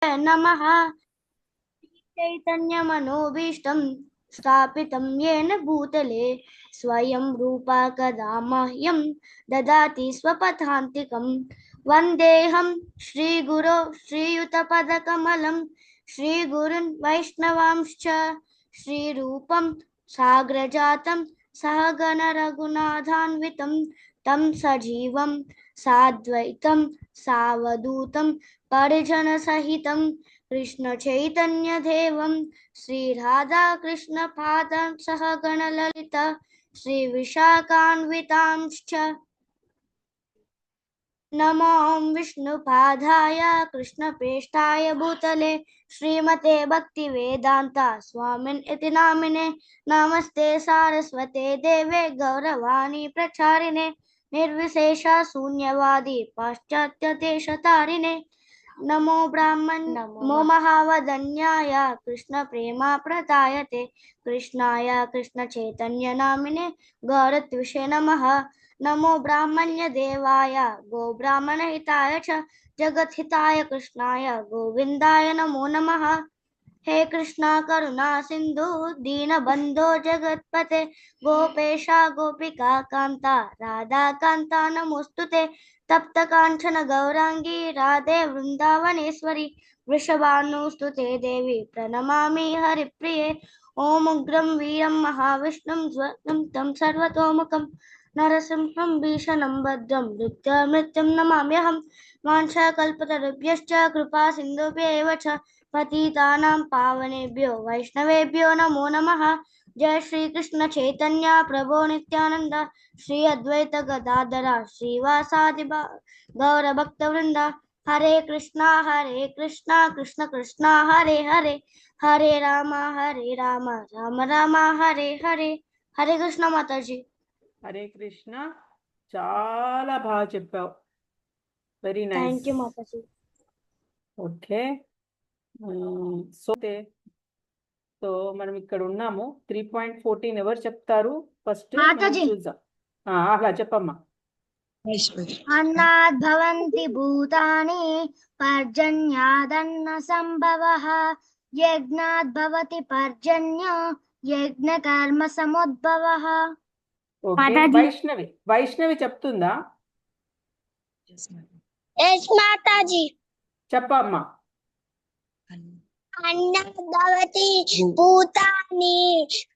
नमः। चैतन्यमनोभीष्टं स्थापितं येन भूतले स्वयं रूपा कदा मह्यं ददाति स्वपदान्तिकं। वन्देऽहं श्रीगुरो श्रीयुतपदकमलं श्रीगुरुन् वैष्णवांश्च श्रीरूपं साग्रजातं सहगण रघुनाथान्वितं तं सजीवं साद्वैतं सावधूतं परिजनसहितं कृष्ण चैतन्य देवं श्री राधा कृष्ण पादं सह गणललिता श्री विशाखान्वितांश्च नमो विष्णुपादाय कृष्णप्रेष्ठाय भूतले श्रीमते भक्तिवेदान्ता स्वामिन् इति नामिने नमस्ते सारस्वते देवे गौरवाणी प्रचारिणे निर्विशेष शून्यवादी पाश्चात्य देशतारिणे नमो ब्राह्मण नमो महावदन्याय कृष्ण प्रेमा प्रदायते कृष्णाय कृष्ण चैतन्य नामिने गौरत्विषे नमः। नमो ब्राह्मण्य देवाय गो ब्राह्मण हिताय च जगत हिताय कृष्णाय गोविंदाय नमो नमः। हे कृष्णा करुणा सिंधु दीनबंधो जगत्पते गोपेशा गोपिका कांता राधा कांता नमोस्तुते तप्त कांचन गौरांगी राधे वृंदावनेश्वरी वृषभानुस्तुते देवी प्रणमामि हरिप्रिये। ओम उग्रं वीरं महाविष्णुं ज्वलं तं सर्वतोमुखं नरसिंहं भीषणं भद्रं मृत्युं नमाम्यहं। वाञ्छाकल्पतरुभ्यश्च कृपा सिन्धुभ्येव च पतितानां पावनेभ्यो वैष्णवेभ्यो नमो नमः। जय श्री कृष्ण चैतन्य प्रभो नित्यानंद श्री अद्वैत गदाधर श्रीवासादि गौर भक्त वृंदा हरे कृष्णा कृष्ण कृष्णा हरे हरे हरे राम राम राम हरे हरे। हरे कृष्ण माताजी। హరే కృష్ణ. చాలా బాగా చెప్పావు. Very nice. Thank you Mataji. Okay. So మనం ఇక్కడ ఉన్నాము. 3.14 ఎవరు చెప్తారు ఫస్ట్? చూద్దాం. అలా చెప్పమ్మా. అన్నాద్ భవంతి భూతాని పర్జన్యాదన్న సంభవః యజ్ఞాద్ భవతి పర్జన్యో యజ్ఞ కర్మ సముద్భవః. ఓకే. వైష్ణవి చెప్తుందా? ఎస్ మాతాజీ. చెప్పమ్మా. అన్నాద్ భవతి భూతాని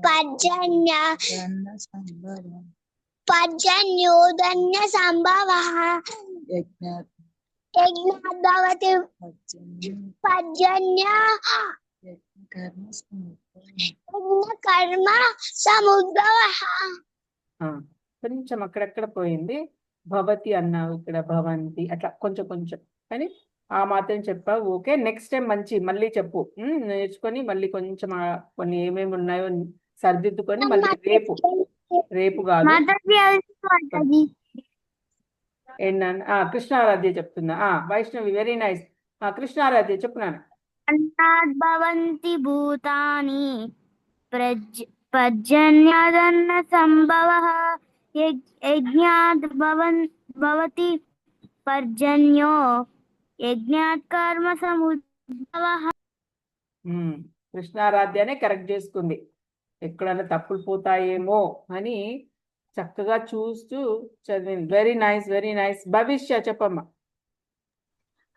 పర్జన్యోదన్న సంభవః యజ్ఞాద్ భవతి పర్జన్య కర్మ సముద్భవః. కొంచెం అక్కడక్కడ పోయింది. భవతి అన్నావు, ఇక్కడ భవంతి, అట్లా కొంచెం కొంచెం, కానీ ఆ మాత్రం చెప్పావు. ఓకే, నెక్స్ట్ టైం మళ్ళీ చెప్పు. నేర్చుకొని మళ్ళీ కొంచెం కొన్ని ఏమేమి ఉన్నాయో సరిదిద్దుకొని మళ్ళీ రేపు కాదు కృష్ణారాధ్య చెప్తున్నా. Vaishnavi very nice. కృష్ణారాధ్య చెప్పున్నాను. అన్నాద్ భవంతి భూతాని పర్జన్యాదన్న సంభవః యజ్ఞాద్ భవతి పర్జన్యో యజ్ఞాత్ కర్మ సముద్భవః. కృష్ణారాధ్యనే కరెక్ట్ చేసుకుంది. ఎక్కడైనా తప్పులు పోతాయేమో అని చక్కగా చూస్తూ చదివింది. Very nice, very nice. భవిష్య చెప్పమ్మా.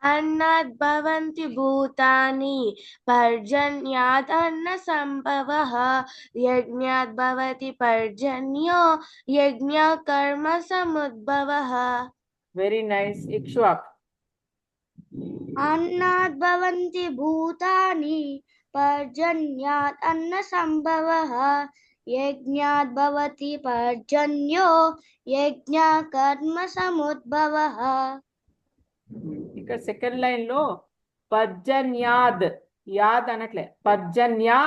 అన్నాద్ భవంతి భూతాని పర్జన్యాదన్న సంభవః యజ్ఞాద్ భవతి పర్జన్యో యజ్ఞ కర్మ సముద్భవః. Very nice. ఇక్ష్వాక్. అన్నాద్ భవంతి భూతాని పర్జన్యాద్ అన్న సంభవః యజ్ఞాద్ భవతి పర్జన్యో యజ్ఞ కర్మ సముద్భవః. ఇక్కడ సెకండ్ లైన్ లో పర్జన్యాద్, యాద్ అనట్లే, పర్జన్యా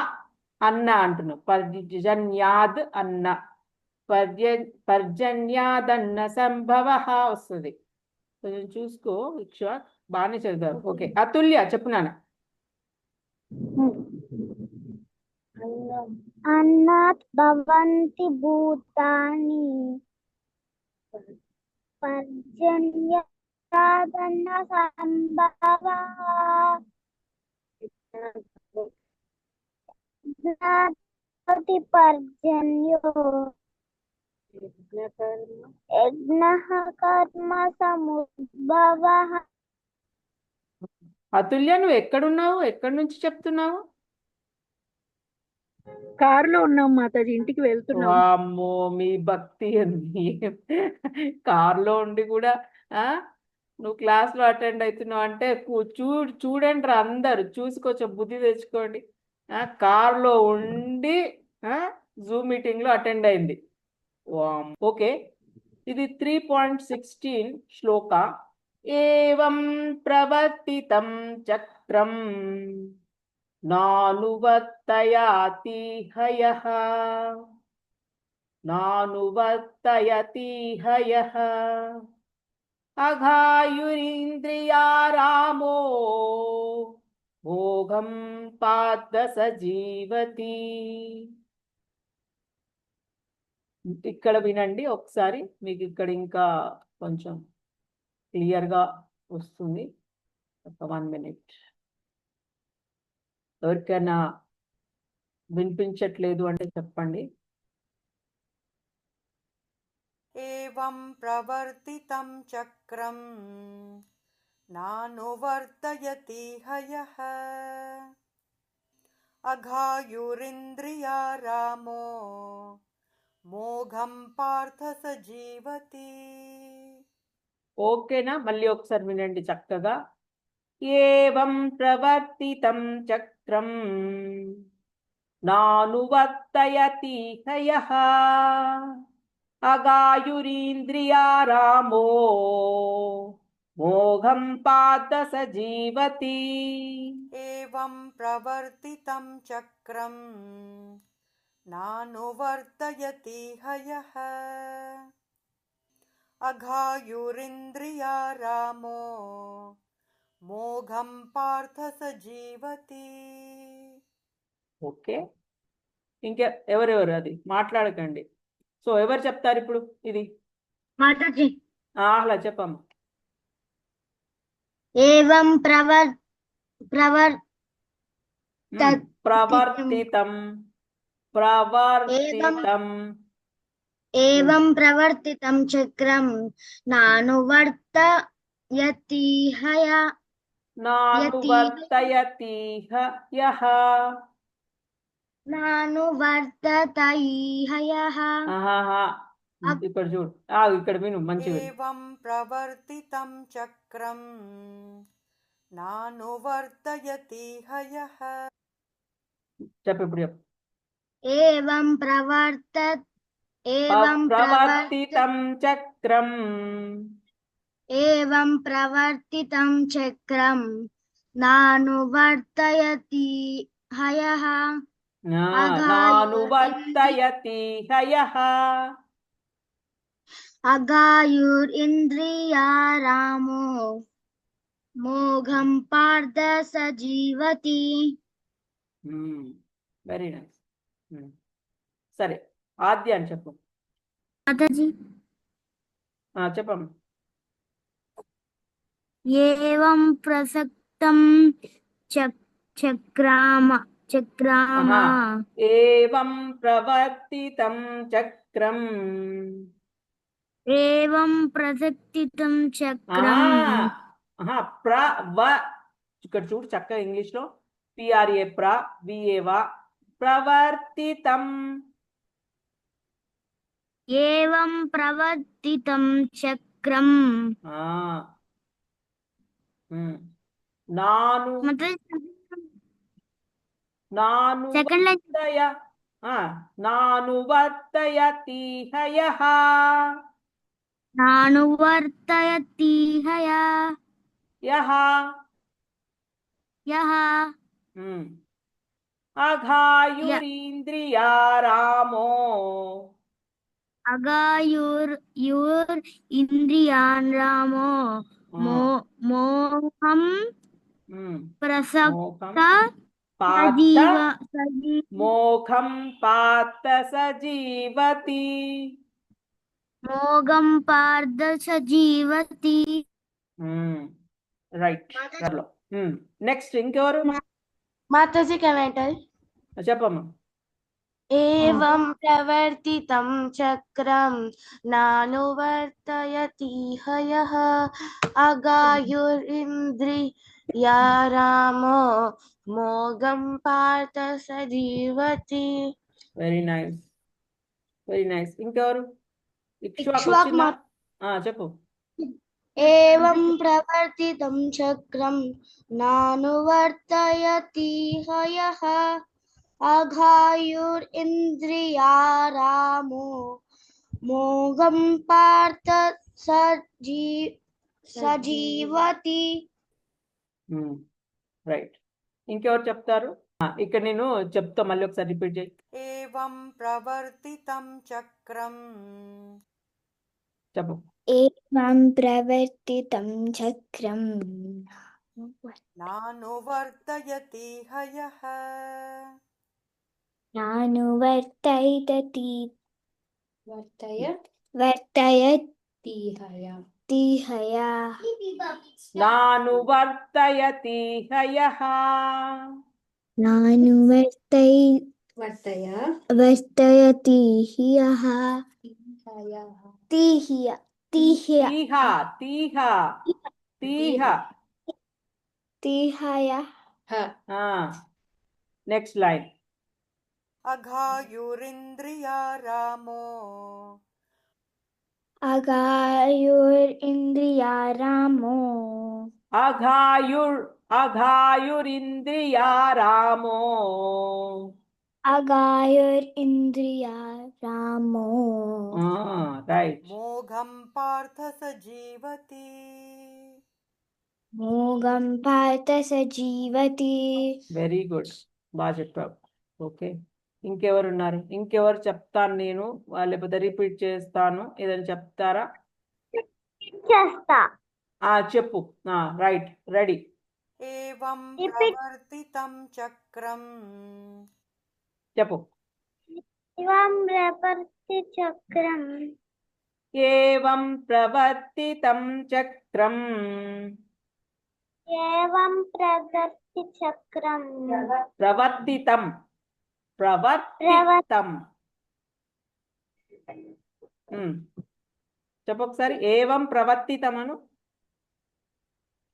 అన్న అంటున్నావు. పర్జన్యాద్ అన్న, పర్జన్యాదన్న సంభవః వస్తుంది. కొంచెం చూసుకో ఇక్ష్వాక్. బాగానే చదివారు. ఓకే. అతుల్య చెప్పు నాన్న. అన్నాత్ భవంతి భూతాని పర్జన్యాదన్న సంభవః भवति पर्जन्यो यज्ञः कर्म समुद्भवः అతుల్య నువ్వు ఎక్కడున్నావు? ఎక్కడి నుంచి చెప్తున్నావు? కారులో ఉన్నాం మాతాజీ, ఇంటికి వెళ్తున్నాం. వామ్మో మీ భక్తి ఉంది. కార్లో ఉండి కూడా ఆ నువ్వు క్లాస్లో అటెండ్ అవుతున్నావు అంటే చూడండి రా అందరు చూసి కొంచెం బుద్ధి తెచ్చుకోండి. కార్లో ఉండి జూమ్ మీటింగ్లో అటెండ్ అయింది. ఓకే, ఇది 3.16 శ్లోక. ఏవం ప్రవర్తితం చక్రం నానువర్తయాతి హయః నానువర్తయతి హయః అఘాయురింద్రియా రామో భోగం పార్థ సజీవతి. ఇక్కడ వినండి ఒకసారి, మీకు ఇక్కడ ఇంకా కొంచెం క్లియర్గా వస్తుంది. ఒక 1 minute. ఎవరికైనా వినిపించట్లేదు అంటే చెప్పండి. ఏవం ప్రవర్తితం చక్రం నానువర్తయతి హయః అఘాయురింద్రియా రామో మోఘం పార్థ సజీవతి. ఓకేనా? మళ్ళీ ఒకసారి వినండి చక్కగా. ఏవం ప్రవర్తితం చక్రం నానువర్తయతి హయః అఘాయురింద్రియా రామో మోఘం పార్థ సజీవతి. ఏవం ప్రవర్తితం చక్రం నానువర్తయతి హయః అఘాయురింద్రియా రామో మోఘం పార్థ సజీవతి. ఓకే, ఇంకా ఎవరెవరు అది మాట్లాడకండి. సో ఎవరు చెప్తారు ఇప్పుడు ఇది? మాతాజీ అలా చెప్పమ్మా. ఏవం ప్రవర్తితం ప్రవర్తితం ఏవం ప్రవర్తితం చక్రం నానువర్తయతి హయః నానువర్తయతి యః నానువర్తయతి హయః. ఇక్కడ చూడు, ఇక్కడ విను మంచిగా. ఏవం ప్రవర్తితం చక్రం నానువర్తయతి హయః. చెప్పు ఇప్పుడు చెప్పు. ఏవం ప్రవర్తితం చక్రం ఏవం ప్రవర్తితం చక్రం నానువర్తయతి హయః నానువర్తయతి హయః అఘాయురింద్రియా రామో మోఘం పార్థ సజీవతి. Very nice. సరే, ఆద్య అని చెప్పు. మాతాజీ చెప్పమ్మా. ఏవం ప్రసక్తం చక్రామ ఏవం ప్రవర్తితం చక్రం ఏవం ప్రసక్తితం చక్రం ఇక్కడ చూడు చక్కగా ఇంగ్లీష్ లో PRA VAవా ప్రవర్తితం. ఏవం ప్రవర్తితం చక్రం నానువర్తయతి హయః నానువర్తయతి యః అఘాయురింద్రియా రామో ఇంద్రియాన్ రామో మోహం ప్రసక్త మోఘం పార్థ సజీవతి. మోఘం పార్థ సజీవతి. రైట్. నెక్స్ట్ ఇంకెవరు? మాతాజీ కమెంటరీ చెప్పమ్మా. एवं प्रवर्तितं चक्रं नानुवर्तयतीह यः अगायुरिन्द्रिया रामो मोगं पार्थ स जीवति. Very nice, very nice. ఇంకెవరు? ఇక్ష్వాకు వచ్చిందా? చెప్పు. एवं प्रवर्तितं चक्रं नानुवर्तयतीह यः अघायुरिन्द्रिया रामो मोगं पार्थ सजीवति. రైట్. ఇంకెవరు చెప్తారు? ఇక్కడ నేను చెప్తా, మళ్ళీ ఒకసారి రిపీట్ చేయి. एवं प्रवर्तितं चक्रम् చెప్పు. एवं प्रवर्तितं चक्रं नानुवर्तयतीह यः नानुवर्तयति वर्तयतीहया నానువర్తయతి హయః. वर्तयति ह्यः తీహ तिहया నెక్స్ట్ లైన్. अघायुरिन्द्रिया रामो अगायुरिन्द्रिया रामो అఘాయురింద్రియా రామో. अगायुरिन्द्रिया रामो రైట్. मोघं पार्थ स जीवति मोगं पार्थ स जीवति వెరీ గుడ్, బాగా చెప్పావు. ఓకే, ఇంకెవరు ఉన్నారు? ఇంకెవరు చెప్తాను నేను, లేకపోతే రిపీట్ చేస్తాను, ఏదైనా చెప్తారా? చేస్తా. చెప్పు. Right, ready. एवं प्रवर्तितं चक्रम् చెప్పు. एवं प्रवर्ति चक्रं ఏవం ప్రవర్తితం చక్రం. एवं प्रवर्ति चक्रं ప్రవర్తితం చెప్పు ఒకసారి. ఏవం ప్రవర్తితం అను.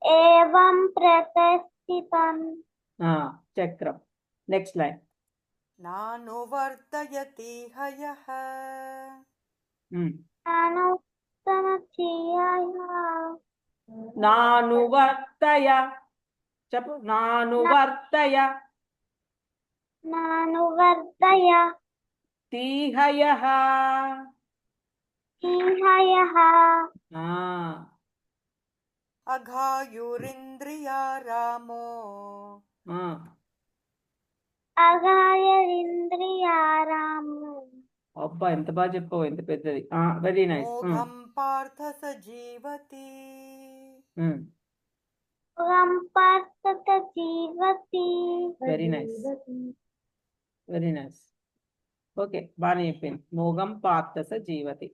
एवं प्रवर्तितं చక్రం. Next line. नानुवर्तयतीह यः నానువర్తయ. చెప్పు. నానువర్తయ తీహయః. अघायुरिन्द्रिया रामो अगायुरिन्द्रिया रामो అబ్బా, ఎంత బాగా చెప్పావు, ఎంత పెద్దది. Very nice. मोघं पार्थ स जीवति मोगं पार्थ स जीवति very nice, very nice. Okay, బాగానే అయిపోయింది. మోగం పార్థస జీవతి.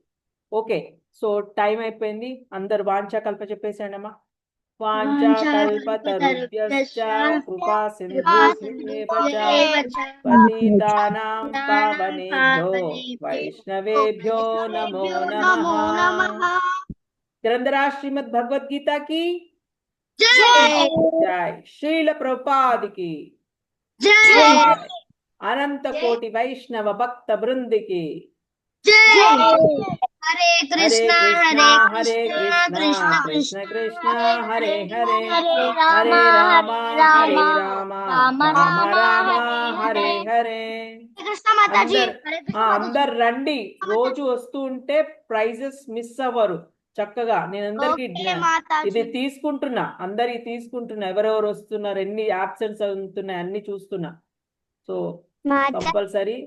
ఓకే, సో టైం అయిపోయింది. అందరు వాంఛాకల్ప చెప్పేసాండి అమ్మా. వాంఛాకల్పతరుభ్యశ్చ కృపా సింధుభ్యేవ చ పతితానాం పావనేభ్యో వైష్ణవేభ్యో నమో నమః. గ్రంథరా శ్రీమద్ భగవద్గీత की जय. శ్రీల ప్రభుపాద की जय. अनंत कोटि वैष्णव भक्त वृंद की हरे कृष्णा हरे कृष्णा कृष्ण कृष्ण हरे हरे हरे राम राम राम हरे हरे. అందరు రండి, రోజు వస్తూ ఉంటే ప్రైజెస్ మిస్ అవ్వరు. చక్కగా నేను అందరికి ఇది తీసుకుంటున్నా, అందరికి తీసుకుంటున్నా. ఎవరెవరు వస్తున్నారు, ఎన్ని యాబ్సెంట్స్ అవుతున్నాయి అన్ని చూస్తున్నా. So compulsory